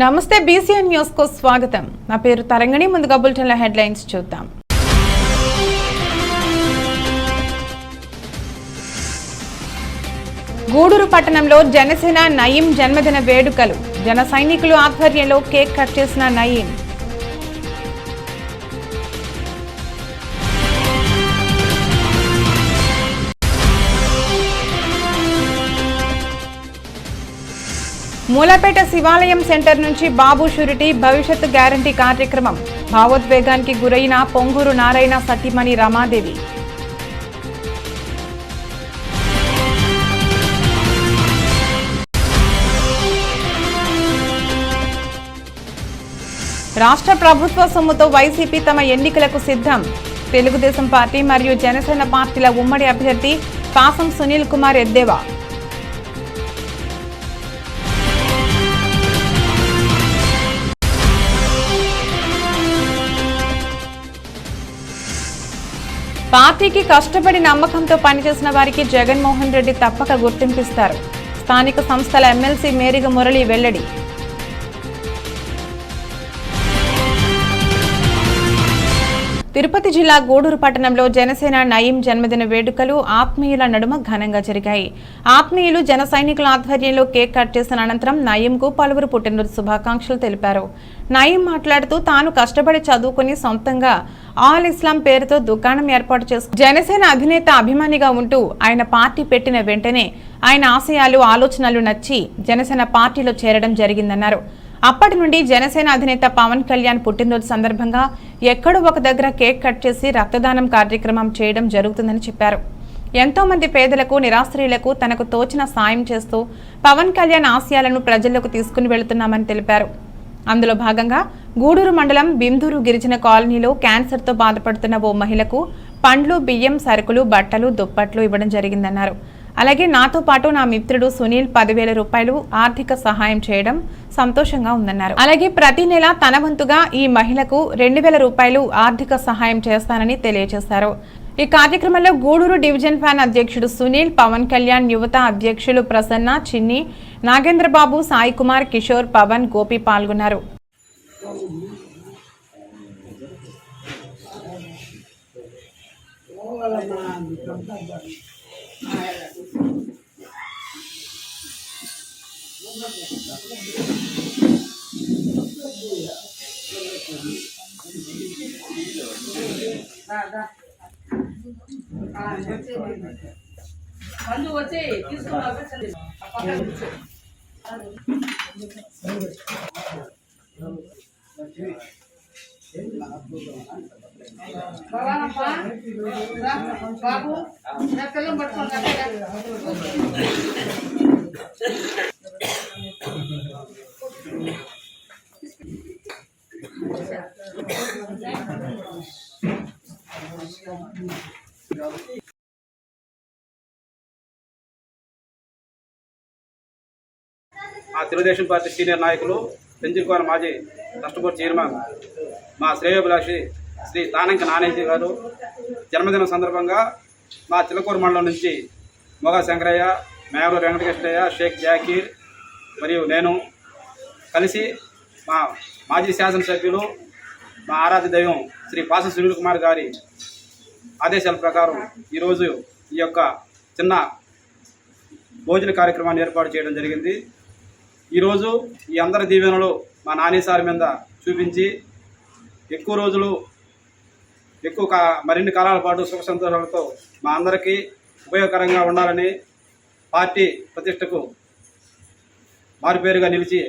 నమస్తే BCN news కు స్వాగతం. నా పేరు తరంగిణి. ముందుగా బులెటిన్ల హెడ్లైన్స్ చూద్దాం. గూడూరు పట్టణంలో జనసేన నయీం జన్మదిన వేడుకలు. జన సైనికులు ఆధ్వర్యంలో కేక్ కట్ చేసిన నయీం. మూలపేట శివాలయం సెంటర్ నుంచి బాబు షూరిటీ భవిష్యత్ గ్యారంటీ కార్యక్రమం. భావోద్వేగానికి గురైన పొంగూరు నారాయణ సతీమణి రమాదేవి. రాష్ట్ర ప్రభుత్వ సొమ్ముతో వైసీపీ తమ ఎన్నికలకు సిద్ధం. తెలుగుదేశం పార్టీ మరియు జనసేన పార్టీల ఉమ్మడి అభ్యర్థి పాసం సునీల్ కుమార్ ఎద్దేవా. పార్టీకి కష్టపడి నమ్మకంతో పనిచేసిన వారికి జగన్మోహన్ రెడ్డి తప్పక గుర్తింపిస్తారు. స్థానిక సంస్థల ఎమ్మెల్సీ మేరిగ మురళి వెల్లడి. తిరుపతి జిల్లా గూడూరు పట్టణంలో జనసేన నయీం జన్మదిన వేడుకలు ఆత్మీయుల నడుమ ఘనంగా జరిగాయి. ఆత్మీయులు జన సైనికుల ఆధ్వర్యంలో కేక్ కట్ చేసిన అనంతరం నయీంకు పలువురు పుట్టినరోజు శుభాకాంక్షలు తెలిపారు. నయీం మాట్లాడుతూ తాను కష్టపడి చదువుకుని సొంతంగా ఆల్ ఇస్లాం పేరుతో దుకాణం ఏర్పాటు చేసుకుని జనసేన అధినేత అభిమానిగా ఉంటూ ఆయన పార్టీ పెట్టిన వెంటనే ఆయన ఆశయాలు ఆలోచనలు నచ్చి జనసేన పార్టీలో చేరడం జరిగిందన్నారు. అప్పటి నుండి జనసేన అధినేత పవన్ కళ్యాణ్ పుట్టినరోజు సందర్భంగా ఎక్కడో ఒక దగ్గర కేక్ కట్ చేసి రక్తదానం కార్యక్రమం చేయడం జరుగుతుందని చెప్పారు. ఎంతో మంది పేదలకు నిరాశ్రయులకు తనకు తోచిన సాయం చేస్తూ పవన్ కళ్యాణ్ ఆశయాలను ప్రజల్లోకి తీసుకుని వెళుతున్నామని తెలిపారు. అందులో భాగంగా గూడూరు మండలం బిందూరు గిరిజన కాలనీలో క్యాన్సర్తో బాధపడుతున్న ఓ మహిళకు పండ్లు, బియ్యం, సరుకులు, బట్టలు, దుప్పట్లు ఇవ్వడం జరిగిందన్నారు. అలాగే నాతో పాటు నా మిత్రుడు సునీల్ 10,000 రూపాయలు ఆర్థిక సహాయం చేయడం సంతోషంగా ఉందన్నారు. అలాగే ప్రతి నెల తన వంతుగా ఈ మహిళకు 2,000 రూపాయలు ఆర్థిక సహాయం చేస్తానని తెలియజేశారు. ఈ కార్యక్రమంలో గూడూరు డివిజన్ ఫ్యాన్ అధ్యక్షుడు సునీల్, పవన్ కళ్యాణ్ యువత అధ్యక్షులు ప్రసన్న, చిన్ని, నాగేంద్రబాబు, సాయి కుమార్, కిషోర్, పవన్, గోపి పాల్గొన్నారు. వచ్చి బాబు నా పిల్లలు పట్టుకోండి. మా తెలుగుదేశం పార్టీ సీనియర్ నాయకులు పెంచుకోని మాజీ ట్రస్ట్ బోర్డు చైర్మన్ మా శ్రేయోభిలాషి శ్రీ తానంక నానేజీ గారు జన్మదినం సందర్భంగా మా చిలకూరు మండలం నుంచి మొగ శంకరయ్య, మేవరు వెంకటకృష్ణయ్య, షేక్ జాకీర్ మరియు నేను కలిసి మా మాజీ శాసనసభ్యులు మా ఆరాధ్య దైవం శ్రీ పాసం సునీల్ కుమార్ గారి ఆదేశాల ప్రకారం ఈరోజు ఈ యొక్క చిన్న భోజన కార్యక్రమాన్ని ఏర్పాటు చేయడం జరిగింది. ఈరోజు ఈ అందరి దీవెనలు మా నాని సార్ మీద చూపించి ఎక్కువ రోజులు మరిన్ని కాలాల పాటు సుఖ సంతోషాలతో మా అందరికీ ఉపయోగకరంగా ఉండాలని, పార్టీ ప్రతిష్టకు మారుపేరుగా నిలిచి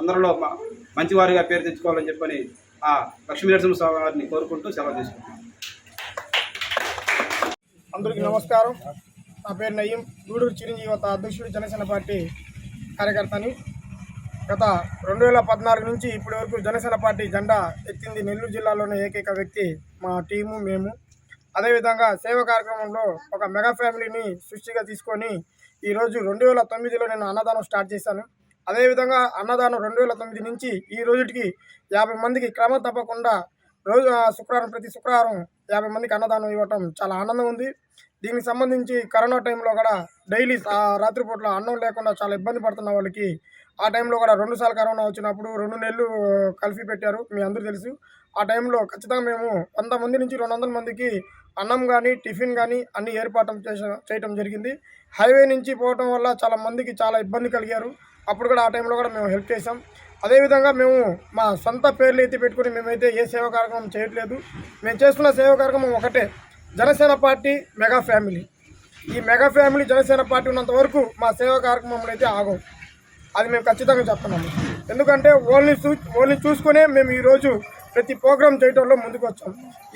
అందరిలో మంచివారిగా పేరు తెచ్చుకోవాలని చెప్పని ఆ లక్ష్మీనరసింహస్వామి వారిని కోరుకుంటూ సెలవు తీసుకుంటున్నాను. అందరికీ నమస్కారం. నా పేరు నయీం, గూడూరు చిరంజీవత అధ్యక్షుడు, జనసేన పార్టీ కార్యకర్తని. గత 2014 నుంచి ఇప్పటి వరకు జనసేన పార్టీ జెండా ఎత్తింది నెల్లూరు జిల్లాలోని ఏకైక వ్యక్తి మా టీము, మేము. అదేవిధంగా సేవా కార్యక్రమంలో ఒక మెగా ఫ్యామిలీని సృష్టిగా తీసుకొని ఈరోజు 2009లో నేను అన్నదానం స్టార్ట్ చేశాను. అదేవిధంగా అన్నదానం 2009 నుంచి ఈ రోజుకి 50 మందికి క్రమం తప్పకుండా ప్రతి శుక్రవారం 50 మందికి అన్నదానం ఇవ్వటం చాలా ఆనందం ఉంది. దీనికి సంబంధించి కరోనా టైంలో కూడా డైలీ రాత్రిపూట్ల అన్నం లేకుండా చాలా ఇబ్బంది పడుతున్న వాళ్ళకి ఆ టైంలో కూడా 2 సార్లు కరోనా వచ్చినప్పుడు 2 నెలలు కలిపి పెట్టారు, మీ అందరూ తెలుసు. ఆ టైంలో ఖచ్చితంగా మేము 100 మంది నుంచి 200 మందికి అన్నం కానీ టిఫిన్ కానీ అన్ని ఏర్పాటు చేయటం జరిగింది. హైవే నుంచి పోవటం వల్ల చాలా మందికి చాలా ఇబ్బంది కలిగారు. అప్పుడు కూడా ఆ టైంలో కూడా మేము హెల్ప్ చేసాం. అదేవిధంగా మేము మా సొంత పేర్లు అయితే పెట్టుకుని మేమైతే ఏ సేవా కార్యక్రమం చేయట్లేదు. మేము చేస్తున్న సేవా కార్యక్రమం ఒకటే, జనసేన పార్టీ మెగా ఫ్యామిలీ. ఈ మెగా ఫ్యామిలీ జనసేన పార్టీ ఉన్నంత వరకు మా సేవా కార్యక్రమంలో అయితే ఆగవు. అది మేము ఖచ్చితంగా చెప్తున్నాము. ఎందుకంటే ఓన్లీ చూసుకునే మేము ఈరోజు ప్రతి ప్రోగ్రాం చేయడంలో ముందుకు వచ్చాం.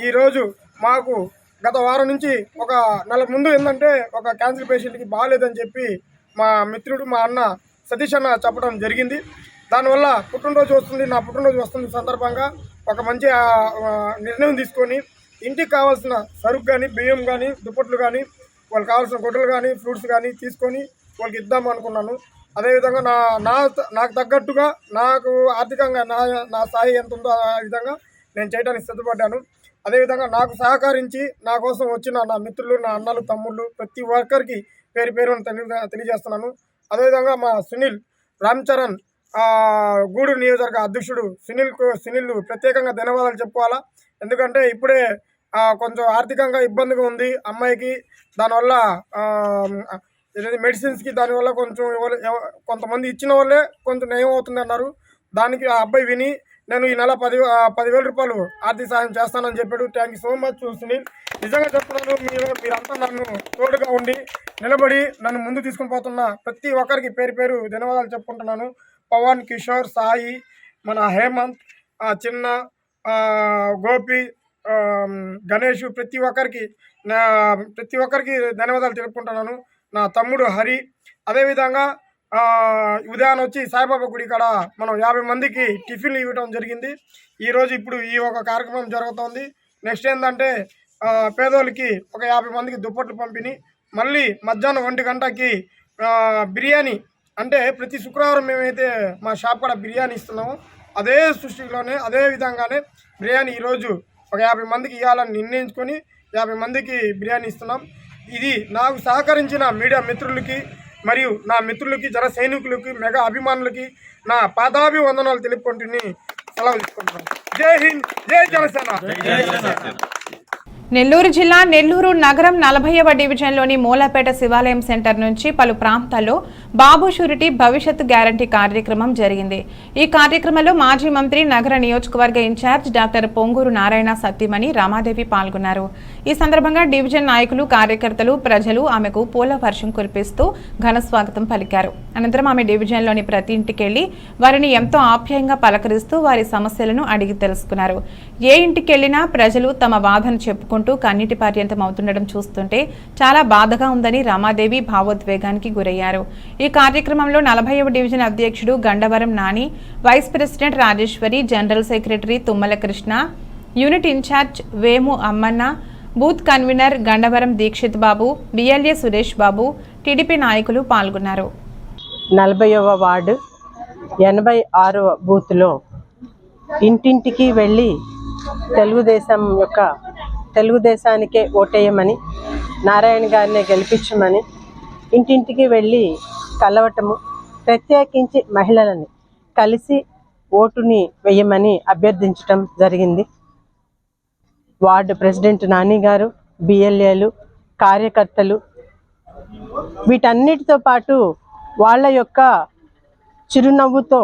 ఈరోజు మాకు గత వారం నుంచి ఒక నెల ముందు ఏంటంటే ఒక క్యాన్సర్ పేషెంట్కి బాగాలేదని చెప్పి మా మిత్రుడు మా అన్న సతీష్ అన్న చెప్పడం జరిగింది. దానివల్ల నా పుట్టినరోజు వస్తుంది సందర్భంగా ఒక మంచి నిర్ణయం తీసుకొని ఇంటికి కావాల్సిన సరుకు కానీ బియ్యం కానీ దుప్పట్లు కానీ వాళ్ళకి కావాల్సిన గుడ్డలు కానీ ఫ్రూట్స్ కానీ తీసుకొని వాళ్ళకి ఇద్దాం అనుకున్నాను. అదేవిధంగా నాకు తగ్గట్టుగా నాకు ఆర్థికంగా నా స్థాయి ఎంత ఉందో ఆ విధంగా నేను చేయడానికి సిద్ధపడ్డాను. అదేవిధంగా నాకు సహకరించి నా కోసం వచ్చిన నా మిత్రులు, నా అన్నలు, తమ్ముళ్ళు ప్రతి ఒక్కరికి పేరు పేరును తెలియజేస్తున్నాను. అదేవిధంగా మా సునీల్ రామ్ చరణ్ గూడూరు నియోజకవర్గ అధ్యక్షుడు సునీల్ ప్రత్యేకంగా ధన్యవాదాలు చెప్పుకోవాలా. ఎందుకంటే ఇప్పుడే కొంచెం ఆర్థికంగా ఇబ్బందిగా ఉంది అమ్మాయికి. దానివల్ల మెడిసిన్స్కి దానివల్ల కొంచెం కొంతమంది ఇచ్చిన వాళ్ళే కొంచెం నయం అవుతుంది అన్నారు. దానికి ఆ అబ్బాయి విని నేను ఈ నెల 10,000 రూపాయలు ఆర్థిక సహాయం చేస్తానని చెప్పాడు. Thank you so much Sunil. నిజంగా చెప్తున్నాను, మీరంతా నన్ను తోడుగా ఉండి నిలబడి నన్ను ముందు తీసుకుని పోతున్న ప్రతి ఒక్కరికి పేరు పేరు ధన్యవాదాలు చెప్పుకుంటున్నాను. పవన్, కిషోర్, సాయి, మన హేమంత్, చిన్న, గోపి, గణేష్ ప్రతి ఒక్కరికి ధన్యవాదాలు తెలుపుకుంటున్నాను. నా తమ్ముడు హరి. అదేవిధంగా ఉదయాన్నే వచ్చి సాయిబాబా గుడి కాడ మనం 50 మందికి టిఫిన్లు ఇవ్వడం జరిగింది. ఈరోజు ఇప్పుడు ఈ ఒక కార్యక్రమం జరుగుతోంది. నెక్స్ట్ ఏంటంటే పేదోళ్ళకి ఒక 50 మందికి దుప్పట్లు పంపిణీ. మళ్ళీ మధ్యాహ్నం 1 గంటకి బిర్యానీ. అంటే ప్రతి శుక్రవారం మేమైతే మా షాప్ కూడా బిర్యానీ ఇస్తున్నాము. అదే సృష్టిలోనే అదే విధంగానే బిర్యానీ ఈరోజు ఒక 50 మందికి ఇవ్వాలని నిర్ణయించుకొని 50 మందికి బిర్యానీ ఇస్తున్నాం. ఇది నాకు సహకరించిన మీడియా మిత్రులకి మరియు నా మిత్రులకి, జన సైనికులకి, మెగా అభిమానులకి నా పాదాభివందనాలు తెలుపుకుంటుని సెలవు తీసుకుంటున్నాను. జై హింద్, జై జనసేన. నెల్లూరు జిల్లా నెల్లూరు నగరం 40వ డివిజన్లోని మూలపేట శివాలయం సెంటర్ నుంచి పలు ప్రాంతాల్లో బాబు షూరిటీ భవిష్యత్ గ్యారంటీ కార్యక్రమం జరిగింది. ఈ కార్యక్రమంలో మాజీ మంత్రి, నగర నియోజకవర్గ ఇన్ఛార్జ్ డాక్టర్ పొంగూరు నారాయణ సత్యమణి రమాదేవి పాల్గొన్నారు. ఈ సందర్భంగా డివిజన్ నాయకులు, కార్యకర్తలు, ప్రజలు ఆమెకు పూల వర్షం కురిపిస్తూ ఘన స్వాగతం పలికారు. అనంతరం ఆమె డివిజన్లోని ప్రతి ఇంటికెళ్లి వారిని ఎంతో ఆప్యాయంగా పలకరిస్తూ వారి సమస్యలను అడిగి తెలుసుకున్నారు. ఏ ఇంటికెళ్లినా ప్రజలు తమ బాధను చెప్పుకుంటూ కన్నీటి పర్యంతం అవుతుండడం చూస్తుంటే చాలా బాధగా ఉందని రమాదేవి భావోద్వేగానికి గురయ్యారు. ఈ కార్యక్రమంలో 40వ డివిజన్ అధ్యక్షుడు Gandavaram Nani, vice president Rajeswari, general secretary Tummala Krishna, unit incharge Vemu Ammanna, booth convener Gandavaram Dikshit Babu, BLA Suresh Babu, TDP నాయకులు పాల్గొన్నారు. 40వ వార్డు 86వ బూత్లో ఇంటింటికి వెళ్ళి తెలుగుదేశానికే ఓటేయమని, నారాయణ గారినే గెలిపించమని ఇంటింటికి వెళ్ళి కలవటము, ప్రత్యేకించి మహిళలని కలిసి ఓటుని వేయమని అభ్యర్థించటం జరిగింది. వార్డు ప్రెసిడెంట్ నాని గారు, బిఎల్ఏలు, కార్యకర్తలు వీటన్నిటితో పాటు వాళ్ళ యొక్క చిరునవ్వుతో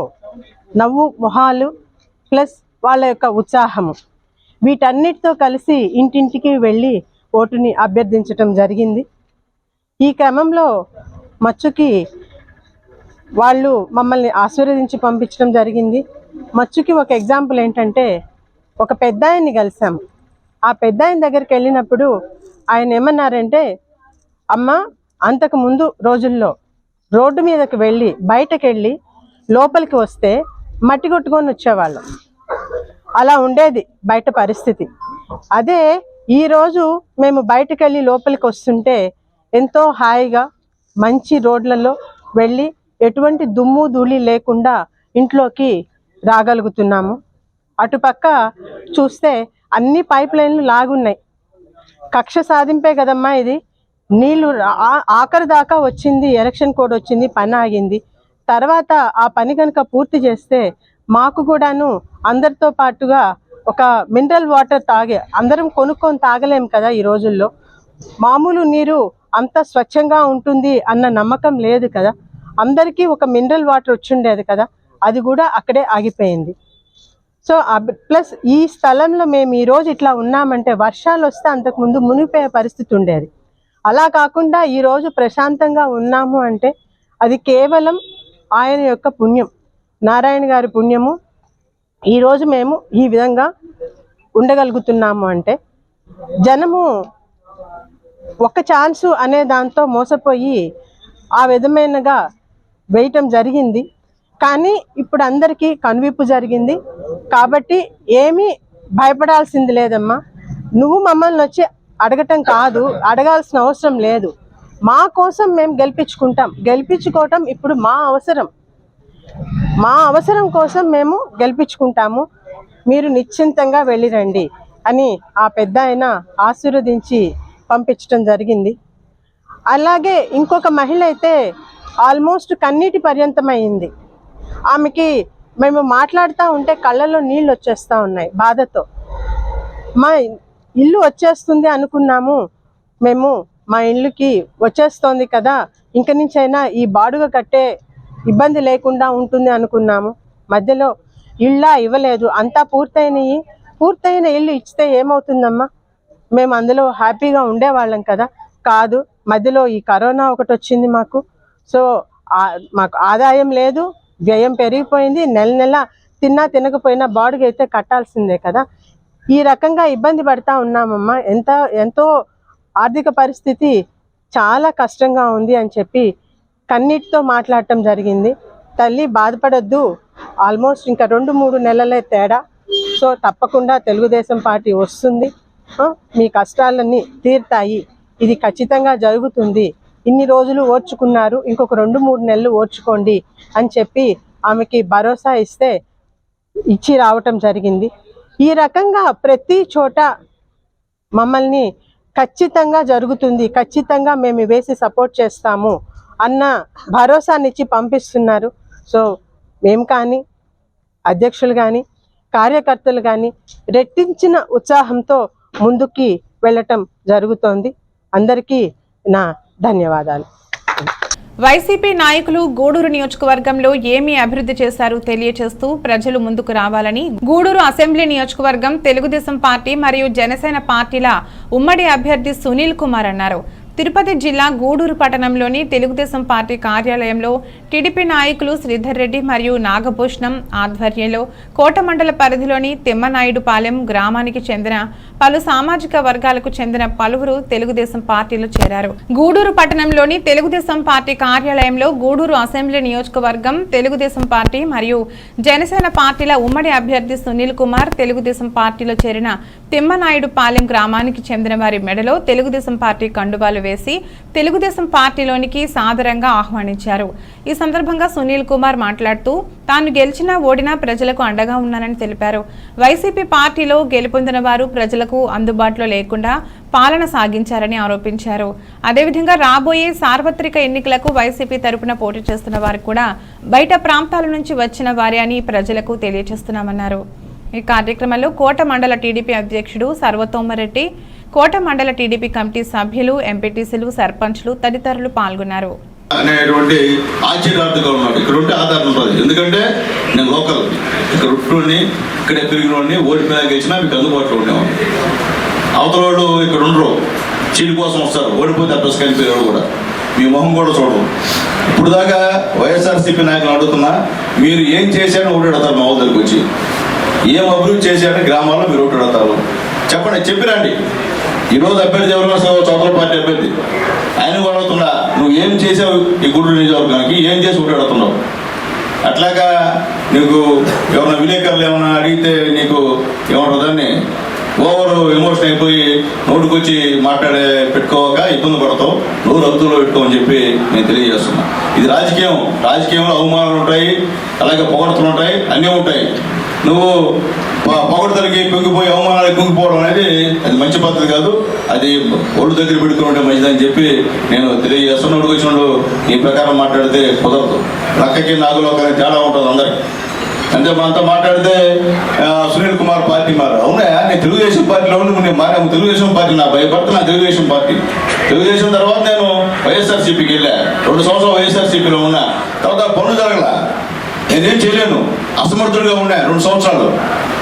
నవ్వు మొహాలు ప్లస్ వాళ్ళ యొక్క ఉత్సాహము వీటన్నిటితో కలిసి ఇంటింటికి వెళ్ళి ఓటుని అభ్యర్థించటం జరిగింది. ఈ క్రమంలో మచ్చుకి వాళ్ళు మమ్మల్ని ఆశీర్వదించి పంపించడం జరిగింది. మచ్చుకి ఒక ఎగ్జాంపుల్ ఏంటంటే, ఒక పెద్ద ఆయన్ని కలిసాము. ఆ పెద్ద ఆయన దగ్గరికి వెళ్ళినప్పుడు ఆయన ఏమన్నారంటే, అమ్మ అంతకు ముందు రోజుల్లో రోడ్డు మీదకి వెళ్ళి బయటకు వెళ్ళి లోపలికి వస్తే మట్టి కొట్టుకొని వచ్చేవాళ్ళం, అలా ఉండేది బయట పరిస్థితి. అదే ఈరోజు మేము బయటకు వెళ్ళి లోపలికి వస్తుంటే ఎంతో హాయిగా మంచి రోడ్లలో వెళ్ళి ఎటువంటి దుమ్ము ధూళి లేకుండా ఇంట్లోకి రాగలుగుతున్నాము. అటుపక్క చూస్తే అన్ని పైప్ లైన్లు లాగున్నాయి. కక్ష సాధింపే కదమ్మా ఇది. నీళ్లు ఆఖరి దాకా వచ్చింది, ఎలక్షన్ కోడ్ వచ్చింది, పని ఆగింది. తర్వాత ఆ పని కనుక పూర్తి చేస్తే మాకు కూడాను అందరితో పాటుగా ఒక మినరల్ వాటర్ అందరం కొనుక్కొని తాగలేం కదా ఈ రోజుల్లో. మామూలు నీరు అంత స్వచ్ఛంగా ఉంటుంది అన్న నమ్మకం లేదు కదా. అందరికీ ఒక మినరల్ వాటర్ వచ్చిండేది కదా, అది కూడా అక్కడే ఆగిపోయింది. సో ప్లస్ ఈ స్థలంలో మేము ఈరోజు ఇట్లా ఉన్నామంటే వర్షాలు వస్తే అంతకుముందు మునిగిపోయే పరిస్థితి ఉండేది. అలా కాకుండా ఈరోజు ప్రశాంతంగా ఉన్నాము అంటే అది కేవలం ఆయన యొక్క పుణ్యం, నారాయణ గారి పుణ్యము. ఈరోజు మేము ఈ విధంగా ఉండగలుగుతున్నాము అంటే జనము ఒక ఛాన్సు అనే దాంతో మోసపోయి ఆ విధమైనగా వేయటం జరిగింది. కానీ ఇప్పుడు అందరికీ కనువిప్పు జరిగింది కాబట్టి ఏమీ భయపడాల్సింది లేదమ్మా. నువ్వు మమ్మల్ని వచ్చి అడగటం కాదు, అడగాల్సిన అవసరం లేదు. మా కోసం మేము గెలిపించుకోవటం ఇప్పుడు మా అవసరం కోసం మేము గెలిపించుకుంటాము. మీరు నిశ్చింతంగా వెళ్ళిరండి అని ఆ పెద్ద ఆయన ఆశీర్వదించి పంపించడం జరిగింది. అలాగే ఇంకొక మహిళ అయితే ఆల్మోస్ట్ కన్నీటి పర్యంతమైంది. ఆమెకి మేము మాట్లాడుతూ ఉంటే కళ్ళలో నీళ్ళు వచ్చేస్తూ ఉన్నాయి బాధతో. మా ఇల్లు వచ్చేస్తుంది అనుకున్నాము మేము, మా ఇల్లుకి వచ్చేస్తోంది కదా, ఇంక నుంచైనా ఈ బాడుగ కట్టే ఇబ్బంది లేకుండా ఉంటుంది అనుకున్నాము. మధ్యలో ఇళ్ళ ఇవ్వలేదు, అంతా పూర్తయిన ఇల్లు ఇచ్చితే ఏమవుతుందమ్మా, మేము అందులో హ్యాపీగా ఉండేవాళ్ళం కదా. కాదు, మధ్యలో ఈ కరోనా ఒకటి వచ్చింది మాకు. సో మాకు ఆదాయం లేదు, వ్యయం పెరిగిపోయింది. నెల తిన్నా తినకపోయినా బాడుగ అయితే కట్టాల్సిందే కదా. ఈ రకంగా ఇబ్బంది పడతా ఉన్నామమ్మా. ఎంతో ఆర్థిక పరిస్థితి చాలా కష్టంగా ఉంది అని చెప్పి కన్నీటితో మాట్లాడటం జరిగింది. తల్లి బాధపడొద్దు, ఆల్మోస్ట్ ఇంకా 2-3 నెలలే తేడా. సో తప్పకుండా తెలుగుదేశం పార్టీ వస్తుంది, మీ కష్టాలన్నీ తీరుతాయి, ఇది ఖచ్చితంగా జరుగుతుంది. ఇన్ని రోజులు ఓర్చుకున్నారు, ఇంకొక 2-3 నెలలు ఓర్చుకోండి అని చెప్పి ఆమెకి భరోసా ఇచ్చి రావటం జరిగింది. ఈ రకంగా ప్రతి చోట మమ్మల్ని ఖచ్చితంగా జరుగుతుంది, ఖచ్చితంగా మేము వేసి సపోర్ట్ చేస్తాము అన్న భరోసానిచ్చి పంపిస్తున్నారు. సో మేము కానీ, అధ్యక్షులు కానీ, కార్యకర్తలు కానీ రెట్టించిన ఉత్సాహంతో ముందుకి వెళ్ళటం జరుగుతోంది. అందరికీ నా ధన్యవాదాలు. వైసీపీ నాయకులు గూడూరు నియోజకవర్గంలో ఏమి అభివృద్ధి చేశారో తెలియజేస్తూ ప్రజలు ముందుకు రావాలని గూడూరు అసెంబ్లీ నియోజకవర్గం తెలుగుదేశం పార్టీ మరియు జనసేన పార్టీల ఉమ్మడి అభ్యర్థి సునీల్ కుమార్ అన్నారు. తిరుపతి జిల్లా గూడూరు పట్టణంలోని తెలుగుదేశం పార్టీ కార్యాలయంలో టీడీపీ నాయకులు శ్రీధర్ రెడ్డి మరియు నాగభూషణం ఆధ్వర్యంలో కోట మండల పరిధిలోని తిమ్మనాయుడుపాలెం గ్రామానికి చెందిన పలు సామాజిక వర్గాలకు చెందిన పలువురు తెలుగుదేశం పార్టీలో చేరారు. గూడూరు పట్టణంలోని తెలుగుదేశం పార్టీ కార్యాలయంలో గూడూరు అసెంబ్లీ నియోజకవర్గం తెలుగుదేశం పార్టీ మరియు జనసేన పార్టీల ఉమ్మడి అభ్యర్థి సునీల్ కుమార్ తెలుగుదేశం పార్టీలో చేరిన తిమ్మనాయుడుపాలెం గ్రామానికి చెందిన వారి మెడలో తెలుగుదేశం పార్టీ కండువాలు వేసి తెలుగుదేశం పార్టీలోనికి సాదరంగా ఆహ్వానించారు. ఈ సందర్భంగా సునీల్ కుమార్ మాట్లాడుతూ తాను గెలిచినా ఓడినా ప్రజలకు అండగా ఉన్నానని తెలిపారు. వైసీపీ పార్టీలో గెలుపొందిన వారు ప్రజలకు అందుబాటులో లేకుండా పాలన సాగించారని ఆరోపించారు. అదేవిధంగా రాబోయే సార్వత్రిక ఎన్నికలకు వైసీపీ తరపున పోటీ చేస్తున్న వారు కూడా బయట ప్రాంతాల నుంచి వచ్చిన వారే అని ప్రజలకు తెలియజేస్తున్నామన్నారు. ఈ కార్యక్రమంలో కోట మండల టీడీపీ అధ్యక్షుడు సర్వతోమరెడ్డి, కోట మండల టీడీపీ కమిటీ సభ్యులు, ఎంపీటీసీలు, సర్పంచ్లు తదితరులు పాల్గొన్నారు. అనేటువంటి ఆశ్చర్యార్థంగా ఉన్నాడు. ఇక్కడ ఉంటే ఆధారం ఉంటుంది, ఎందుకంటే నేను లోకల్, ఇక్కడ ఉట్టుని ఇక్కడే పెరిగినోడిని, ఓడిపోయినా గెలిచినా మీకు అందుబాటులో ఉండేవాడు. అవతల వాళ్ళు ఇక్కడ ఉండరు, చీడి కోసం వస్తారు, ఓడిపోతే అడ్రస్ కలిపేవాడు కూడా మీ మొహం కూడా చూడరు. ఇప్పుడు దాకా వైఎస్ఆర్సీపీ నాయకులు అడుగుతున్నా, మీరు ఏం చేశారని ఓటు అడతారు. మా ఊరి దగ్గరికి వచ్చి ఏం అభివృద్ధి చేశారని గ్రామాల్లో మీరు ఓటు అడతారు, చెప్పండి, చెప్పిరండి. ఈరోజు అభ్యర్థి ఎవరైనా చౌదర పార్టీ అభ్యర్థి, ఆయన కూడా అడుగుతున్నా, నువ్వు ఏం చేసావు ఈ గూడూరు నియోజకవర్గానికి, ఏం చేసి ఓటు అడుగుతున్నావు. అట్లాగా నీకు ఎవరైనా విలేకరులు ఏమైనా అడిగితే నీకు ఏమంటారు, దాన్ని ఓవర్ ఎమోషన్ అయిపోయి నోటుకొచ్చి పెట్టుకోక ఇబ్బంది పడతావు, నువ్వు రద్దులో పెట్టుకోమని చెప్పి నేను తెలియజేస్తున్నా. ఇది రాజకీయంలో అవమానాలు ఉంటాయి, అలాగే పొగడుతులు ఉంటాయి, అన్నీ ఉంటాయి. నువ్వు పొగడతలకి పొంగిపోయి అవమానాలకు పొంగిపోవడం అనేది అది మంచి పద్ధతి కాదు. అది ఒళ్ళు దగ్గర పెట్టుకుంటే మంచిదని చెప్పి నేను తెలియజేస్తున్నాడు. వచ్చినప్పుడు ఈ ప్రకారం మాట్లాడితే కుదరదు. లక్కకి నాగులో కానీ తేడా ఉంటుంది అందరికి. అంటే మనతో మాట్లాడితే సునీల్ కుమార్ పార్టీ మారు. అవునా, నేను తెలుగుదేశం పార్టీలో ఉండి నేను మారాము. తెలుగుదేశం పార్టీ నా భయపడుతున్నా. తెలుగుదేశం పార్టీ తెలుగుదేశం తర్వాత నేను వైఎస్ఆర్సీపీకి వెళ్ళా. 2 సంవత్సరాలు వైఎస్ఆర్సీపీలో ఉన్నా. తర్వాత పనులు జరగల, నేనేం చేయలేను, అసమర్థుడిగా ఉన్నా 2 సంవత్సరాలు.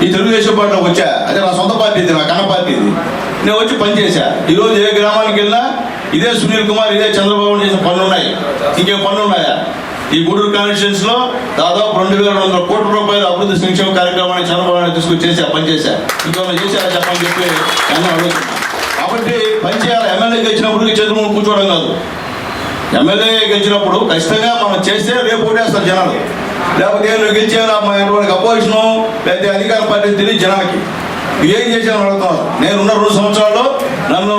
ఈ తెలుగుదేశం పార్టీలోకి వచ్చా. అదే నా సొంత పార్టీ, ఇది నా కన్న పార్టీ. ఇది నేను వచ్చి పనిచేశా. ఈరోజు ఏ గ్రామానికి వెళ్ళినా ఇదే సునీల్ కుమార్, ఇదే చంద్రబాబు చేసిన పనులు ఉన్నాయి. ఇంకేం పనులు ఉన్నాయా? ఈ గూడూరు కాన్స్టిట్యూన్స్ లో దాదాపు 2,200 కోట్ల రూపాయల అభివృద్ధి సంక్షేమ కార్యక్రమాన్ని చంద్రబాబు తీసుకొచ్చి పనిచేశా. ఇంకేమైనా చేశారా చెప్పని చెప్పి ఎన్నో అడుగుతున్నా. కాబట్టి పనిచేయాలి. ఎమ్మెల్యే గెలిచినప్పుడు చేతులు కూర్చోవడం కాదు. ఎమ్మెల్యే గెలిచినప్పుడు ఖచ్చితంగా మనం చేస్తే రేపు ఓటేస్తారు జనాలు. లేకపోతే నువ్వు గెలిచేయాలి అమ్మాయి అపోజిషను లేకపోతే అధికార పార్టీ తెలియదు జనాలకి. ఏం చేసామని అడుగుతాను. నేనున్న 2 సంవత్సరాల్లో నన్ను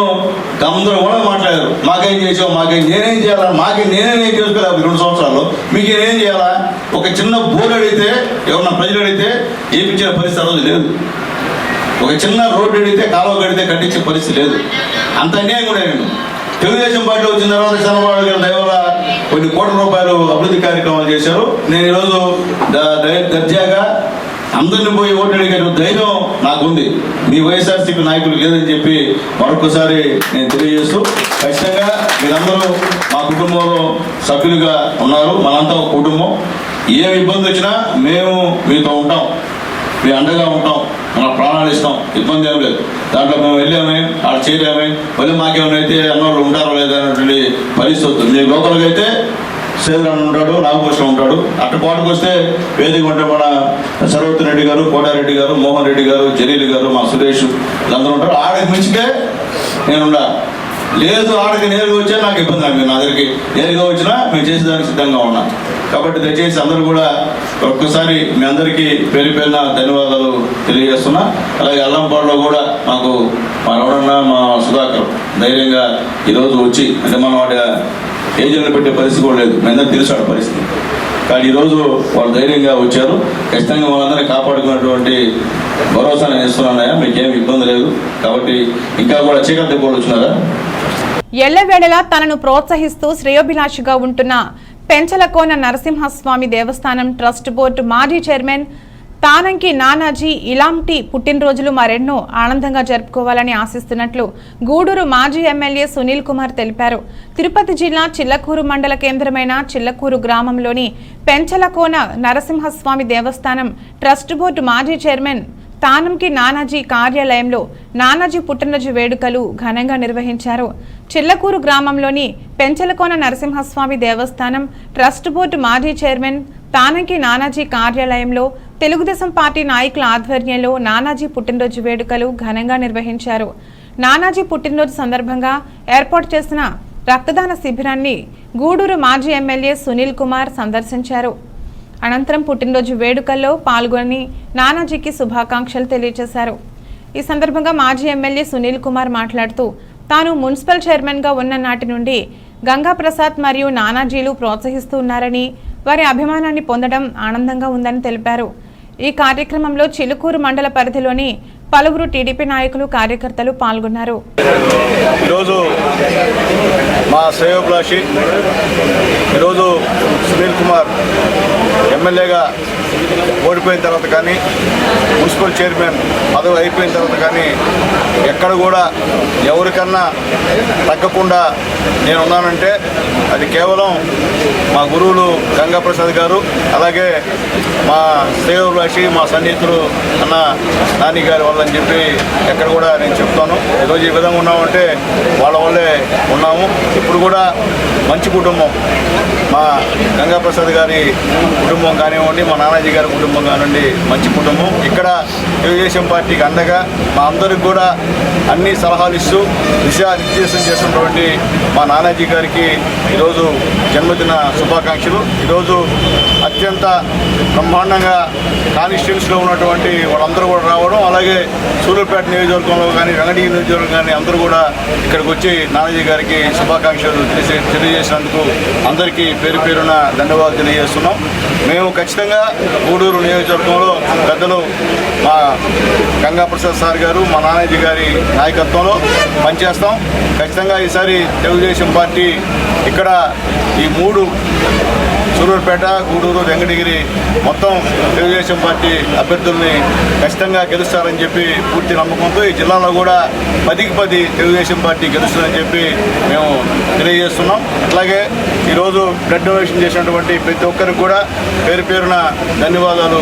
అందరూ కూడా మాట్లాడారు. మాకేం చేసావు, నేనేం చేయాలా, నేనేం చేసుకోలేదు 2 సంవత్సరాల్లో. మీకు నేనేం చేయాలా? ఒక చిన్న బోర్డు అడిగితే, ఎవరన్నా ప్రజలు అడిగితే ఏమిచ్చిన పరిస్థితి రోజు లేదు. ఒక చిన్న రోడ్డు అడిగితే, కాలువ కడితే కట్టించే పరిస్థితి లేదు. అంత అన్యాయం కూడా నేను తెలుగుదేశం పార్టీ వచ్చిన తర్వాత చంద్రబాబు గారి దయ వల్ల కొన్ని కోట్ల రూపాయలు అభివృద్ధి కార్యక్రమాలు చేశారు. నేను ఈరోజు దర్జాగా అందరిని పోయి ఓటు అడిగే ధైర్యం నాకుంది. మీ వైఎస్ఆర్సీపీ నాయకులు లేదని చెప్పి మరొకసారి నేను తెలియజేస్తూ, ఖచ్చితంగా మీరందరూ మా కుటుంబంలో సభ్యులుగా ఉన్నారు. మనంతా ఒక కుటుంబం. ఏమి ఇబ్బంది వచ్చినా మేము మీతో ఉంటాం, మీ అండగా ఉంటాం, మన ప్రాణాలు ఇస్తాం. ఇబ్బంది ఏం లేదు. దాంట్లో మేము వెళ్ళామే, ఆడ చేరామే, మళ్ళీ మాకేమైనా అయితే అన్నోళ్ళు ఉంటారో లేదా అనేటువంటి పరిస్థితి. మీ లోకల్గా అయితే సేదరాన్ని ఉంటాడు, నాగభూషణం ఉంటాడు. అటు కోటకు వస్తే వేదిక ఉంటే మన సర్వోత్తర రెడ్డి గారు, కోటారెడ్డి గారు, మోహన్ రెడ్డి గారు, జలీల్ గారు, మా సురేష్ వీళ్ళందరూ ఉంటారు. ఆడకి మించితే నేనుండా. లేదు ఆడకి నేరుగా వచ్చా నాకు ఇబ్బంది. నాకు నా దగ్గరికి నేరుగా వచ్చినా మేము చేసేదానికి సిద్ధంగా ఉన్నాం. కాబట్టి దయచేసి అందరూ కూడా ఒక్కసారి మీ అందరికీ పేరు పేరున ధన్యవాదాలు తెలియజేస్తున్నా. అలాగే అల్లంపాడులో కూడా మాకు మా రమణన్న, మా సుధాకర్ ధైర్యంగా ఈరోజు వచ్చి, అంటే మనం వాటి ఏజెంట్లు పెట్టే పరిస్థితి కూడా లేదు, మీ అందరికీ తెలుసు పరిస్థితి. కానీ ఈరోజు వాళ్ళు ధైర్యంగా వచ్చారు. ఖచ్చితంగా వాళ్ళందరినీ కాపాడుకున్నటువంటి భరోసా నేను ఇస్తున్నానయ్యా. మీకేం ఇబ్బంది లేదు. కాబట్టి ఇంకా కూడా చీకటి దెబ్బలు వచ్చినారా? ఎల్లవేళలా తనను ప్రోత్సహిస్తూ శ్రేయోభిలాషిగా ఉంటున్న పెంచలకోన నరసింహస్వామి దేవస్థానం ట్రస్ట్ బోర్డు మాజీ చైర్మన్ తానంకి నానాజీ ఇలాంటి పుట్టినరోజులు మరెన్నో ఆనందంగా జరుపుకోవాలని ఆశిస్తున్నట్లు గూడూరు మాజీ ఎమ్మెల్యే సునీల్ కుమార్ తెలిపారు. తిరుపతి జిల్లా చిల్లకూరు మండల కేంద్రమైన చిల్లకూరు గ్రామంలోని పెంచలకోన నరసింహస్వామి దేవస్థానం ట్రస్ట్ బోర్డు మాజీ చైర్మన్ తానంకి నానాజీ కార్యాలయంలో నానాజీ పుట్టినరోజు వేడుకలు ఘనంగా నిర్వహించారు. చిల్లకూరు గ్రామంలోని పెంచలకోన నరసింహస్వామి దేవస్థానం ట్రస్ట్ బోర్డు మాజీ చైర్మన్ తానంకి నానాజీ కార్యాలయంలో తెలుగుదేశం పార్టీ నాయకుల ఆధ్వర్యంలో నానాజీ పుట్టినరోజు వేడుకలు ఘనంగా నిర్వహించారు. నానాజీ పుట్టినరోజు సందర్భంగా ఏర్పాటు చేసిన రక్తదాన శిబిరాన్ని గూడూరు మాజీ ఎమ్మెల్యే సునీల్ కుమార్ సందర్శించారు. అనంతరం పుట్టినరోజు వేడుకల్లో పాల్గొని నానాజీకి శుభాకాంక్షలు తెలియజేశారు. ఈ సందర్భంగా మాజీ ఎమ్మెల్యే సునీల్ కుమార్ మాట్లాడుతూ తాను మున్సిపల్ చైర్మన్గా ఉన్న నాటి నుండి గంగాప్రసాద్ మరియు నానాజీలు ప్రోత్సహిస్తూ ఉన్నారని, వారి అభిమానాన్ని పొందడం ఆనందంగా ఉందని తెలిపారు. ఈ కార్యక్రమంలో చిలుకూరు మండల పరిధిలోని పలువురు టీడీపీ నాయకులు, కార్యకర్తలు పాల్గొన్నారు. ఈరోజు మా శ్రేయోభిలాషి ఈరోజు సునీల్ కుమార్ ఎమ్మెల్యేగా ఓడిపోయిన తర్వాత కానీ, మున్సిపల్ చైర్మన్ పదవి అయిపోయిన తర్వాత కానీ ఎక్కడ కూడా ఎవరికన్నా తగ్గకుండా నేనున్నానంటే అది కేవలం మా గురువులు గంగాప్రసాద్ గారు, అలాగే మా శ్రేయోభిలాషి మా సన్నిహితులు అన్న నాని గారి వల్ల అని చెప్పి ఎక్కడ కూడా నేను చెప్తాను. ఈరోజు ఈ విధంగా ఉన్నామంటే వాళ్ళ వల్లే ఉన్నాము. ఇప్పుడు కూడా మంచి కుటుంబం, మా గంగాప్రసాద్ గారి కుటుంబం కానివ్వండి, మా నానాజీ గారి కుటుంబం కానివ్వండి, మంచి కుటుంబం. ఇక్కడ తెలుగుదేశం పార్టీకి అండగా మా అందరికి కూడా అన్ని సలహాలు ఇస్తూ దిశానిర్దేశం చేస్తున్నటువంటి మా నానాజీ గారికి ఈరోజు జన్మదిన శుభాకాంక్షలు. ఈరోజు అత్యంత బ్రహ్మాండంగా కాన్స్టిట్యూన్సీలో ఉన్నటువంటి వాళ్ళందరూ కూడా రావడం, అలాగే సూలూరుపేట నియోజకవర్గంలో కానీ వెంకటగిరి నియోజకవర్గం కానీ అందరూ కూడా ఇక్కడికి వచ్చి నానాజీ గారికి శుభాకాంక్షలు తెలియజేసినందుకు అందరికీ పేరు పేరున ధన్యవాదాలు తెలియజేస్తున్నాం. మేము ఖచ్చితంగా గూడూరు నియోజకవర్గంలో పెద్దలు మా గంగా ప్రసాద్ సార్ గారు, మా నానాజీ గారి నాయకత్వంలో పనిచేస్తాం. ఖచ్చితంగా ఈసారి తెలుగుదేశం పార్టీ ఇక్కడ ఈ 3 సూలూరుపేట, గూడూరు, వెంకటగిరి మొత్తం తెలుగుదేశం పార్టీ అభ్యర్థుల్ని ఖచ్చితంగా గెలుస్తారని చెప్పి పూర్తి నమ్మకంతో ఈ జిల్లాలో కూడా 10కి 10 తెలుగుదేశం పార్టీ గెలుస్తుందని చెప్పి మేము తెలియజేస్తున్నాం. అట్లాగే ఈరోజు బ్లడ్ డొనేషన్ చేసినటువంటి ప్రతి ఒక్కరికి కూడా పేరు పేరున ధన్యవాదాలు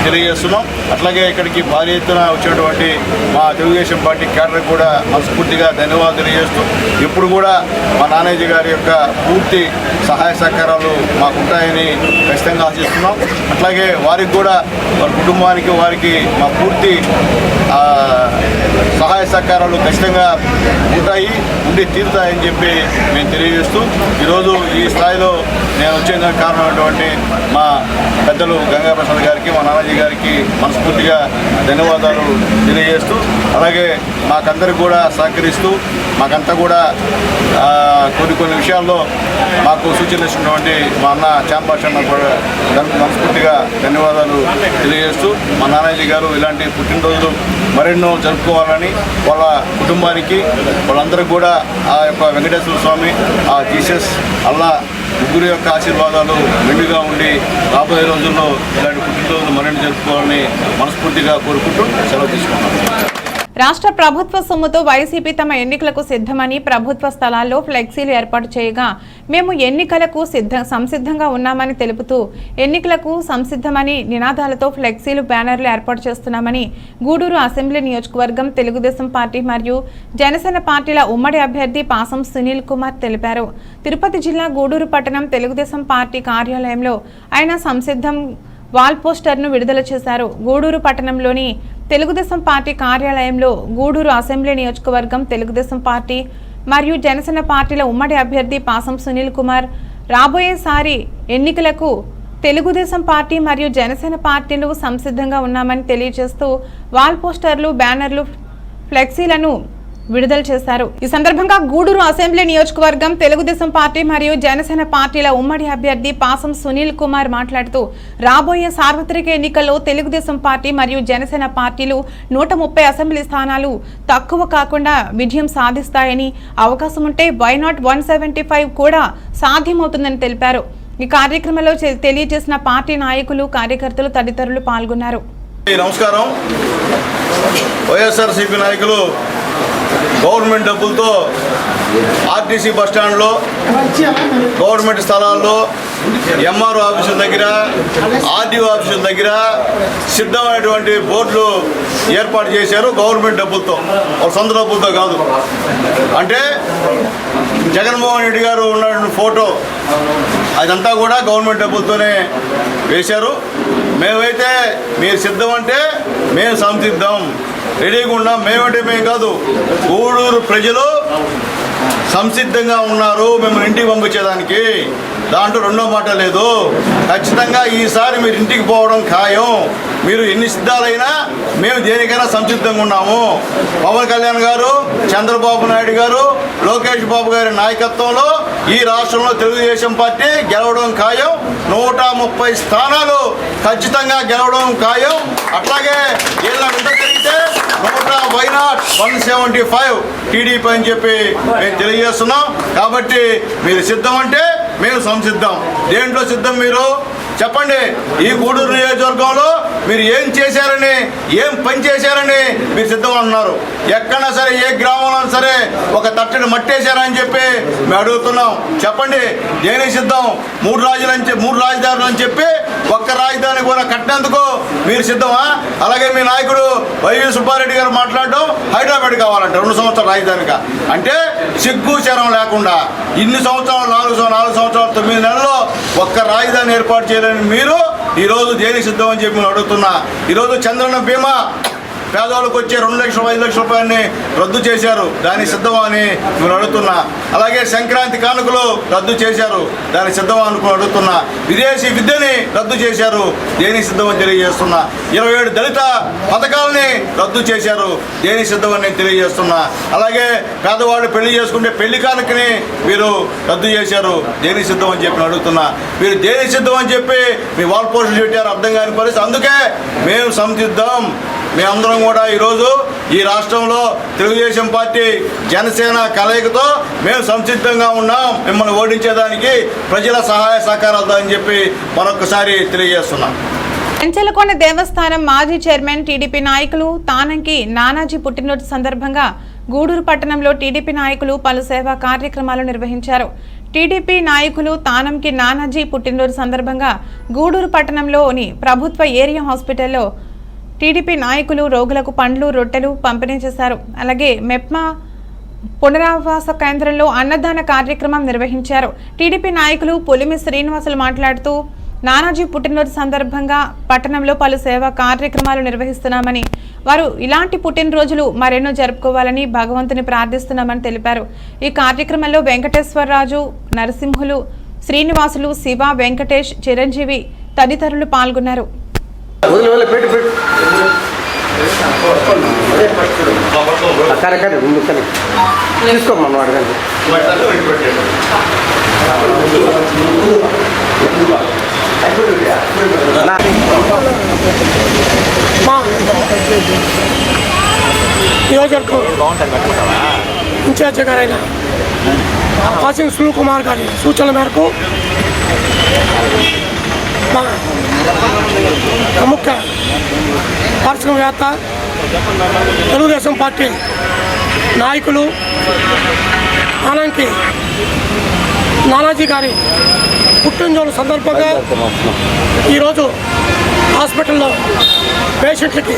తెలియజేస్తున్నాం. అట్లాగే ఇక్కడికి భారీ ఎత్తున వచ్చినటువంటి మా తెలుగుదేశం పార్టీ క్యాడర్ కూడా మనస్ఫూర్తిగా ధన్యవాదాలు తెలియజేస్తూ ఇప్పుడు కూడా మా నానాజీ గారి యొక్క పూర్తి సహాయ సహకారాలు మాకు ఉంటాయని ఖచ్చితంగా ఆశిస్తున్నాం. అట్లాగే వారికి కూడా వారి కుటుంబానికి వారికి మా పూర్తి సహాయ సహకారాలు ఖచ్చితంగా ఉండి తీరుతాయని చెప్పి మేము తెలియజేస్తూ ఈరోజు ఈ స్థాయిలో నేను వచ్చేందుకు కారణమైనటువంటి మా పెద్దలు గంగా ప్రసాద్ గారికి, మా నానాజీ గారికి మనస్ఫూర్తిగా ధన్యవాదాలు తెలియజేస్తూ, అలాగే మాకందరికి కూడా సహకరిస్తూ మాకంతా కూడా కొన్ని విషయాల్లో మాకు సూచనలు ఇస్తున్నటువంటి మా అన్న చాంబాష్ అన్న కూడా మనస్ఫూర్తిగా ధన్యవాదాలు తెలియజేస్తూ, మా నానాజీ గారు ఇలాంటి పుట్టినరోజులు మరెన్నో జరుపుకోవాలని వాళ్ళ కుటుంబానికి వాళ్ళందరికీ కూడా ఆ యొక్క వెంకటేశ్వర స్వామి, ఆ జీసస్, అల్లా ముగ్గురు యొక్క ఆశీర్వాదాలు మెండుగా ఉండి రాబోయే రోజుల్లో ఇలాంటి పుట్టినరోజులు మరెన్నో జరుపుకోవాలని మనస్ఫూర్తిగా కోరుకుంటూ సెలవు తీసుకున్నాను. రాష్ట్ర ప్రభుత్వ సొమ్ముతో వైసీపీ తమ ఎన్నికలకు సిద్ధమని ప్రభుత్వ స్థలాల్లో ఫ్లెక్సీలు ఏర్పాటు చేయగా మేము ఎన్నికలకు సంసిద్ధంగా ఉన్నామని తెలుపుతూ ఎన్నికలకు సంసిద్ధమని నినాదాలతో ఫ్లెక్సీలు, బ్యానర్లు ఏర్పాటు చేస్తున్నామని గూడూరు అసెంబ్లీ నియోజకవర్గం తెలుగుదేశం పార్టీ మరియు జనసేన పార్టీల ఉమ్మడి అభ్యర్థి పాసం సునీల్ కుమార్ తెలిపారు. తిరుపతి జిల్లా గూడూరు పట్టణం తెలుగుదేశం పార్టీ కార్యాలయంలో ఆయన సంసిద్ధం వాల్ పోస్టర్ను విడుదల చేశారు. గూడూరు పట్టణంలోని తెలుగుదేశం పార్టీ కార్యాలయంలో గూడూరు అసెంబ్లీ నియోజకవర్గం తెలుగుదేశం పార్టీ మరియు జనసేన పార్టీల ఉమ్మడి అభ్యర్థి పాసం సునీల్ కుమార్ రాబోయేసారి ఎన్నికలకు తెలుగుదేశం పార్టీ మరియు జనసేన పార్టీలు సంసిద్ధంగా ఉన్నామని తెలియజేస్తూ వాల్ పోస్టర్లు, బ్యానర్లు, ఫ్లెక్సీలను విడుదల చేశారు. ఈ సందర్భంగా గూడూరు అసెంబ్లీ నియోజకవర్గం తెలుగుదేశం పార్టీ మరియు జనసేన పార్టీల ఉమ్మడి అభ్యర్థి పాసం సునీల్ కుమార్ మాట్లాడుతూ రాబోయే సార్వత్రిక ఎన్నికల్లో తెలుగుదేశం పార్టీ మరియు జనసేన పార్టీలు 130 అసెంబ్లీ స్థానాలు తక్కువ కాకుండా విజయం సాధిస్తాయని, అవకాశం ఉంటే వై నాట్ 175 కూడా సాధ్యమవుతుందని తెలిపారు. ఈ కార్యక్రమంలో తెలియజేసిన పార్టీ నాయకులు, కార్యకర్తలు తదితరులు పాల్గొన్నారు. నమస్కారం. వైఎస్ఆర్సీపీ నాయకులు గవర్నమెంట్ డబ్బులతో ఆర్టీసీ బస్టాండ్లో, గవర్నమెంట్ స్థలాల్లో, ఎంఆర్ఓ ఆఫీసుల దగ్గర, ఆర్డీఓ ఆఫీసుల దగ్గర సిద్ధమైనటువంటి బోర్డులు ఏర్పాటు చేశారు. గవర్నమెంట్ డబ్బులతో, సొంత డబ్బులతో కాదు. అంటే జగన్మోహన్ రెడ్డి గారు ఉన్నటువంటి ఫోటో అదంతా కూడా గవర్నమెంట్ డబ్బులతోనే వేశారు. మేమైతే మీరు సిద్ధం అంటే మేము సంసిద్ధం, రెడీగా ఉన్నాం. మేమంటే మేము కాదు, గూడూరు ప్రజలు సంసిద్ధంగా ఉన్నారు మిమ్మల్ని ఇంటికి పంపించేదానికి. దాంట్లో రెండో మాట లేదు. ఖచ్చితంగా ఈసారి మీరు ఇంటికి పోవడం ఖాయం. మీరు ఎన్ని సిద్ధాలైనా మేము దేనికైనా సంసిద్ధంగా ఉన్నాము. పవన్ కళ్యాణ్ గారు, చంద్రబాబు నాయుడు గారు, లోకేష్ బాబు గారి నాయకత్వంలో ఈ రాష్ట్రంలో తెలుగుదేశం పార్టీ గెలవడం ఖాయం. 130 స్థానాలు ఖచ్చితంగా గెలవడం ఖాయం. అట్లాగే వీళ్ళ వింత జరిగితే 175 టీడీపీ అని చెప్పి మేము తెలియజేస్తున్నాం. కాబట్టి మీరు సిద్ధం అంటే మేము సంసిద్ధం. దేంట్లో సిద్ధం మీరు చెప్పండి. ఈ గూడూరు నియోజకవర్గంలో మీరు ఏం చేశారని, ఏం పని చేశారని మీరు సిద్ధం అంటున్నారు. ఎక్కడన్నా సరే, ఏ గ్రామంలో సరే ఒక తట్టడి మట్టేశారని చెప్పి మేము అడుగుతున్నాం. చెప్పండి, దేనికి సిద్ధం? 3 రాజధానులు అని చెప్పి ఒక్క రాజధాని కూడా కట్టినందుకు మీరు సిద్ధమా? అలాగే మీ నాయకుడు వైవి సుబ్బారెడ్డి గారు మాట్లాడడం హైదరాబాద్ కావాలంట 2 సంవత్సరాల రాజధానిగా. అంటే సిగ్గు శరం లేకుండా ఇన్ని సంవత్సరాలు, 4 సంవత్సరాలు 9 నెలల్లో ఒక్క రాజధాని ఏర్పాటు చేయాలని మీరు ఈరోజు దేనికి సిద్ధం అని చెప్పి నేను అడుగుతున్నా. ఈరోజు చంద్రన్న బీమా పేదవాళ్ళకి వచ్చే 2 లక్షలు 5 లక్షల రూపాయలని రద్దు చేశారు, దాని సిద్ధమా అని నేను అడుగుతున్నా. అలాగే సంక్రాంతి కానుకలు రద్దు చేశారు, దాని సిద్ధమా అనుకుని అడుగుతున్నా. విదేశీ విద్యని రద్దు చేశారు, దేని సిద్ధమని తెలియజేస్తున్నా. 27 దళిత పథకాలని రద్దు చేశారు, దేని సిద్ధమని తెలియజేస్తున్నా. అలాగే పేదవాళ్ళు పెళ్లి చేసుకుంటే పెళ్లి కానుకని మీరు రద్దు చేశారు, దేని సిద్ధం అని చెప్పి అడుగుతున్నా. మీరు దేని సిద్ధం అని చెప్పి మీ వాల్ పోస్టులు పెట్టారు, అర్థం కాని పరిస్థితి. అందుకే మేము సంసిద్ధం. మేమందరం కూడా ఈరోజు ఈ రాష్ట్రంలో తెలుగుదేశం పార్టీ జనసేన కలయికతో మేము సంసిద్ధంగా ఉన్నాం, మిమ్మల్ని ఓడించేదానికి ప్రజల సహాయ సహకారాలతో అని చెప్పి మరొకసారి తెలియజేస్తున్నాం. పెంచలకొండ దేవస్థానం మాజీ చైర్మన్ టీడీపీ నాయకులు తానంకి నానాజీ పుట్టినరోజు సందర్భంగా గూడూరు పట్టణంలో టీడీపీ నాయకులు పలు సేవా కార్యక్రమాలు నిర్వహించారు. టీడీపీ నాయకులు తానంకి నానాజీ పుట్టినరోజు సందర్భంగా గూడూరు పట్టణంలోని ప్రభుత్వ ఏరియా హాస్పిటల్లో టీడీపీ నాయకులు రోగులకు పండ్లు రొట్టెలు పంపిణీ చేశారు. అలాగే మెప్మా పునరావాస కేంద్రంలో అన్నదాన కార్యక్రమం నిర్వహించారు. టీడీపీ నాయకులు పులిమి శ్రీనివాసులు మాట్లాడుతూ నానాజీ పుట్టినరోజు సందర్భంగా పట్టణంలో పలు సేవా కార్యక్రమాలు నిర్వహిస్తున్నామని, వారు ఇలాంటి పుట్టినరోజులు మరెన్నో జరుపుకోవాలని భగవంతుని ప్రార్థిస్తున్నామని తెలిపారు. ఈ కార్యక్రమంలో వెంకటేశ్వరరాజు, నరసింహులు, శ్రీనివాసులు, శివ, వెంకటేష్, చిరంజీవి తదితరులు పాల్గొన్నారు. నియోజకవర్గం ఇన్ఛార్జ్ గారైన వాసింగ్ సునీల్ కుమార్ గారి సూచనల మేరకు మా ప్రముఖ పారిశ్రామికవేత్త తెలుగుదేశం పార్టీ నాయకులు ఆనంకి నానాజీ గారి పుట్టినరోజు సందర్భంగా ఈరోజు హాస్పిటల్లో పేషెంట్లకి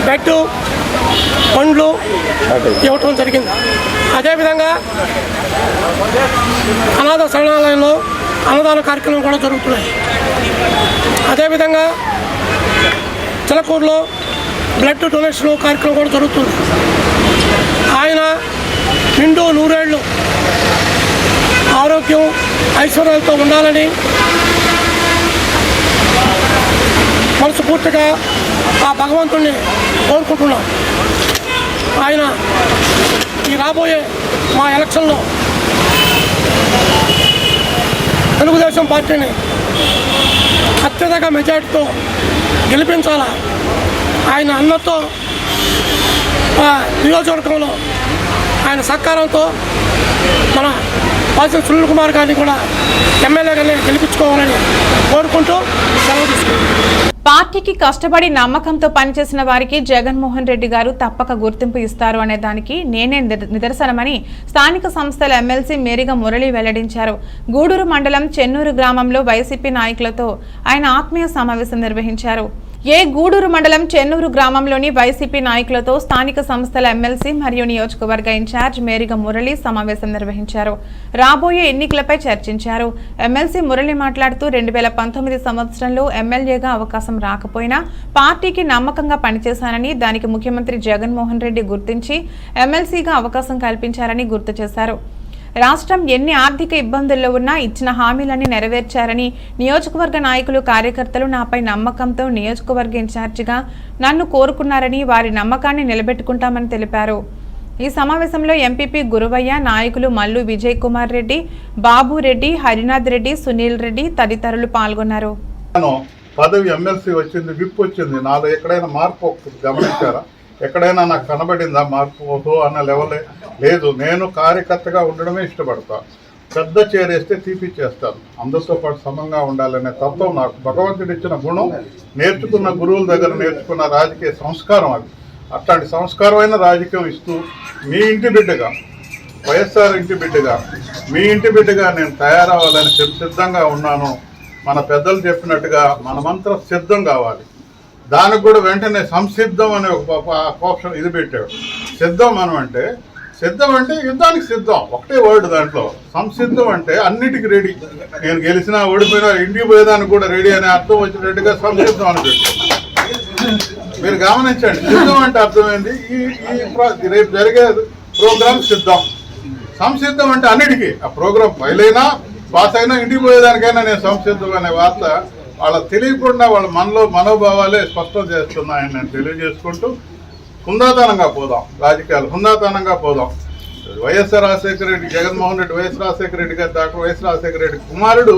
బెడ్, పండ్లు ఇవ్వటం జరిగింది. అదేవిధంగా అనాథ శరణాలయంలో అన్నదాన కార్యక్రమం కూడా జరుగుతున్నాయి. అదేవిధంగా చిలకూరులో బ్లడ్ డొనేషన్ కార్యక్రమం కూడా జరుగుతుంది. ఆయన నిండు 100 ఏళ్ళు ఆరోగ్యం ఐశ్వర్యాలతో ఉండాలని మనస్ఫూర్తిగా ఆ భగవంతుణ్ణి కోరుకుంటున్నాం. ఆయన ఈ రాబోయే మా ఎలక్షన్లో తెలుగుదేశం పార్టీని అత్యధిక మెజార్టీతో గెలిపించాలా. ఆయన అన్నతో నియోజకవర్గంలో ఆయన సహకారంతో మన వాసింగ్ సునీల్ కుమార్ గారిని కూడా ఎమ్మెల్యేగానే గెలిపించుకోవాలని కోరుకుంటూ సెలవు తీసుకుంటాం. పార్టీకి కష్టపడి నమ్మకంతో పనిచేసిన వారికి జగన్మోహన్ రెడ్డి గారు తప్పక గుర్తింపు ఇస్తారు అనే దానికి నేనే నిదర్శనమని స్థానిక సంస్థల ఎమ్మెల్సీ మేరిగ మురళి వెల్లడించారు. గూడూరు మండలం చెన్నూరు గ్రామంలో వైసీపీ నాయకులతో ఆయన ఆత్మీయ సమావేశం నిర్వహించారు. గూడూరు మండలం చెన్నూరు గ్రామంలోని వైసీపీ నాయకులతో స్థానిక సంస్థల ఎమ్మెల్సీ మరియు నియోజకవర్గ ఇన్ఛార్జ్ మేరిగ మురళి సమావేశం నిర్వహించారు. రాబోయే ఎన్నికలపై చర్చించారు. ఎమ్మెల్సీ మురళి మాట్లాడుతూ 2019 సంవత్సరంలో ఎమ్మెల్యేగా అవకాశం రాకపోయినా పార్టీకి నమ్మకంగా పనిచేశానని, దానికి ముఖ్యమంత్రి జగన్మోహన్ రెడ్డి గుర్తించి ఎమ్మెల్సీగా అవకాశం కల్పించారని గుర్తు చేశారు. రాష్ట్రం ఎన్ని ఆర్థిక ఇబ్బందుల్లో ఉన్నా ఇచ్చిన హామీలన్నీ నెరవేర్చారని, నియోజకవర్గ నాయకులు కార్యకర్తలు నాపై నమ్మకంతో నియోజకవర్గ ఇన్ఛార్జిగా నన్ను కోరుకున్నారని, వారి నమ్మకాన్ని నిలబెట్టుకుంటామని తెలిపారు. ఈ సమావేశంలో ఎంపీపీ గురువయ్య, నాయకులు మల్లు విజయ్ కుమార్ రెడ్డి, బాబు రెడ్డి, హరినాథ్ రెడ్డి, సునీల్ రెడ్డి తదితరులు పాల్గొన్నారు. పదవి ఎమ్మెల్సీ వచ్చింది, విప్ వచ్చింది, నాలో ఎక్కడైనా మార్పు గమనించారా? ఎక్కడైనా నాకు కనబడిందా మార్పు అన్న లెవెలే లేదు. నేను కార్యకర్తగా ఉండడమే ఇష్టపడతాను. పెద్ద చేరేస్తే తీపిచ్చేస్తాను. అందరితో పాటు సమంగా ఉండాలనే తత్వం నాకు భగవంతుడు ఇచ్చిన గుణం, నేర్చుకున్న గురువుల దగ్గర నేర్చుకున్న రాజకీయ సంస్కారం అది. అట్లాంటి సంస్కారమైన రాజకీయం ఇస్తూ మీ ఇంటి బిడ్డగా, వైఎస్ఆర్ ఇంటి బిడ్డగా, మీ ఇంటి బిడ్డగా నేను తయారవ్వాలని సిద్ధంగా ఉన్నాను. మన పెద్దలు చెప్పినట్టుగా మనమంతా సిద్ధం కావాలి. దానికి కూడా వెంటనే సంసిద్ధం అనే ఒక ఆప్షన్ ఇది పెట్టాడు. సిద్ధం అంటే యుద్ధానికి సిద్ధం, ఒకటే వర్డ్ దాంట్లో. సంసిద్ధం అంటే అన్నిటికీ రెడీ. నేను గెలిచినా ఓడిపోయినా ఇంటికి పోయేదానికి కూడా రెడీ అనే అర్థం వచ్చినట్టుగా సంసిద్ధం అని పెట్టాడు. మీరు గమనించండి. సిద్ధం అంటే అర్థమైంది రేపు జరిగే ప్రోగ్రామ్ సిద్ధం. సంసిద్ధం అంటే అన్నిటికీ ఆ ప్రోగ్రామ్ ఫైల్ అయినా పాస్ అయినా ఇంటికి పోయేదానికైనా నేను సంసిద్ధం అనే వార్త వాళ్ళకి తెలియకుండా వాళ్ళ మనోభావాలే స్పష్టం చేస్తున్నాయని నేను తెలియజేసుకుంటూ హుందాతనంగా పోదాం, రాజకీయాలు హుందాతనంగా పోదాం. వైఎస్ఆర్ రాజశేఖర రెడ్డి, జగన్మోహన్ రెడ్డి, వైఎస్ రాజశేఖర రెడ్డి గారు, డాక్టర్ వైఎస్ రాజశేఖర రెడ్డి కుమారుడు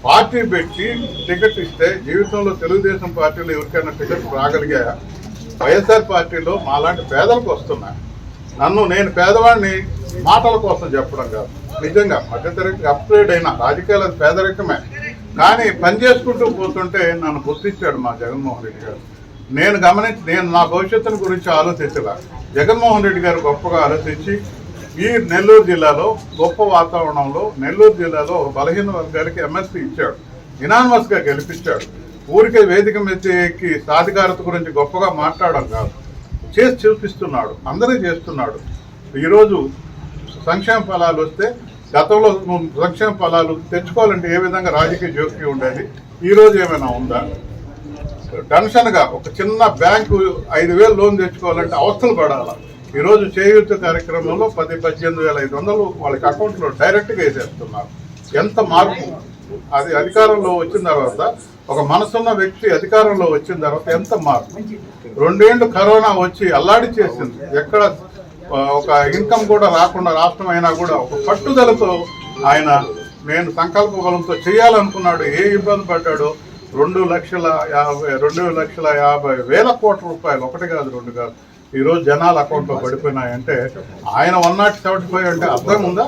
పార్టీ పెట్టి టికెట్ ఇస్తే జీవితంలో తెలుగుదేశం పార్టీలో ఎవరికైనా టికెట్ రాగలిగాయా? వైఎస్ఆర్ పార్టీలో మాలాంటి పేదలకు వస్తున్నాయి. నేను పేదవాడిని మాటల కోసం చెప్పడం కాదు, నిజంగా మధ్యతరగతి అప్గ్రేడ్ అయినా రాజకీయాలు పేదరికమే. కానీ పని చేసుకుంటూ పోతుంటే నన్ను గుర్తించాడు మా జగన్మోహన్ రెడ్డి గారు. నేను నా భవిష్యత్తును గురించి ఆలోచించలా. జగన్మోహన్ రెడ్డి గారు గొప్పగా ఆలోచించి ఈ నెల్లూరు జిల్లాలో గొప్ప వాతావరణంలో నెల్లూరు జిల్లాలో బలహీన వర్గాలకి ఎమ్మెల్సీ ఇచ్చాడు, యునానిమస్గా గెలిపించాడు. ఊరికే వేదిక మీదకి సాధికారత గురించి గొప్పగా మాట్లాడడం కాదు, చేసి చూపిస్తున్నాడు, అందరూ చేస్తున్నాడు. ఈరోజు సంక్షేమ ఫలాలు వస్తే గతంలో సంక్షేమ ఫలాలు తెచ్చుకోవాలంటే ఏ విధంగా రాజకీయ జోక్యం ఉండేది, ఈరోజు ఏమైనా ఉందా? టెన్షన్గా ఒక చిన్న బ్యాంకు 5,000 లోన్ తెచ్చుకోవాలంటే అవస్థలు పడాలా. ఈరోజు చేయూత కార్యక్రమంలో 18,500 వాళ్ళకి అకౌంట్లో డైరెక్ట్గా వేసేస్తున్నారు. ఎంత మార్పు! అది అధికారంలో వచ్చిన తర్వాత, ఒక మనసున్న వ్యక్తి అధికారంలో వచ్చిన తర్వాత ఎంత మార్పు! 2 ఏళ్ళు కరోనా వచ్చి అల్లాడి చేసింది. ఎక్కడ ఒక ఇన్కమ్ కూడా రాకుండా రాష్ట్రం అయినా కూడా ఒక పట్టుదలతో ఆయన నేను సంకల్ప బలంతో చేయాలనుకున్నాడు. ఏ ఇబ్బంది పడ్డాడో 2,50,000 కోట్ల రూపాయలు, ఒకటి కాదు రెండు కాదు, ఈరోజు జనాల అకౌంట్లో పడిపోయినాయంటే ఆయన 175 అంటే అర్థం ఉందా?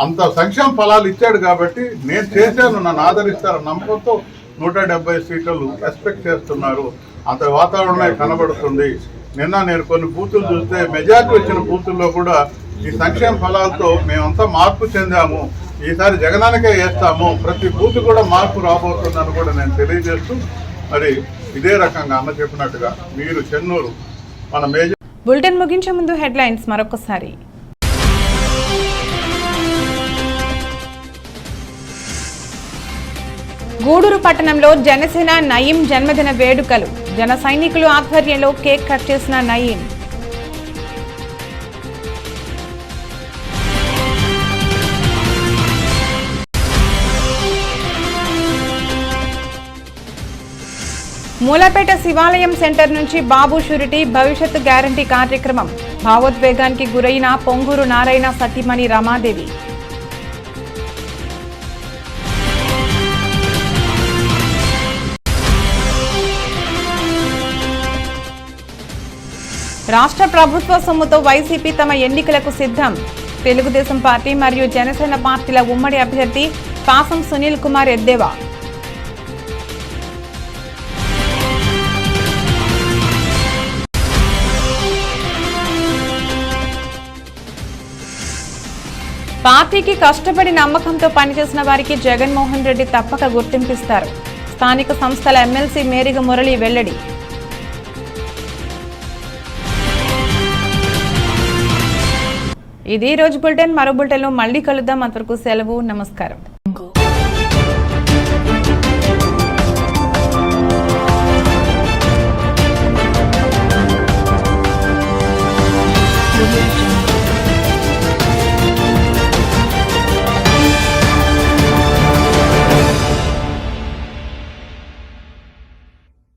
అంత సంక్షేమ ఫలాలు ఇచ్చాడు కాబట్టి నేను చేశాను, నన్ను ఆదరిస్తారని నమ్మకంతో 170 సీట్లు ఎక్స్పెక్ట్ చేస్తున్నారు. అంత వాతావరణమే కనబడుతుంది. నిన్న నేను కొన్ని బూతులు చూస్తే మెజార్టీ వచ్చిన బూతుల్లో కూడా ఈ సంక్షేమ ఫలాలతో మేమంతా మార్పు చెందాము, ఈసారి జగనానికే వేస్తాము, ప్రతి బూత్ కూడా మార్పు రాబోతుందని కూడా నేను తెలియజేస్తూ, మరి ఇదే రకంగా అన్న చెప్పినట్టుగా మీరు చెన్నూరు మన మేజర్. బులెటిన్ ముగించే ముందు హెడ్లైన్స్ మరొకసారి. గూడూరు పట్టణంలో జనసేన నయీం జన్మదిన వేడుకలు. జన సైనికులు ఆధ్వర్యంలో కేక్ కట్ చేసిన నయీం. మూలపేట శివాలయం సెంటర్ నుంచి బాబు షూరిటీ భవిష్యత్తు గ్యారంటీ కార్యక్రమం. భావోద్వేగానికి గురైన పొంగూరు నారాయణ సతీమణి రమాదేవి. రాష్ట్ర ప్రభుత్వ సొమ్ముతో వైసీపీ తమ ఎన్నికలకు సిద్ధం. తెలుగుదేశం పార్టీ మరియు జనసేన పార్టీల ఉమ్మడి అభ్యర్థి పాసం సునీల్ కుమార్ ఎద్దేవా. పార్టీకి కష్టపడి నమ్మకంతో పనిచేసిన వారికి జగన్మోహన్ రెడ్డి తప్పక గుర్తింపిస్తారు. స్థానిక సంస్థల ఎమ్మెల్సీ మేరిగ మురళి వెల్లడి. ఇది రోజు బులెటిన్. మరో బులెటిన్లో మళ్ళీ కలుద్దాం. అంతవరకు సెలవు. నమస్కారం.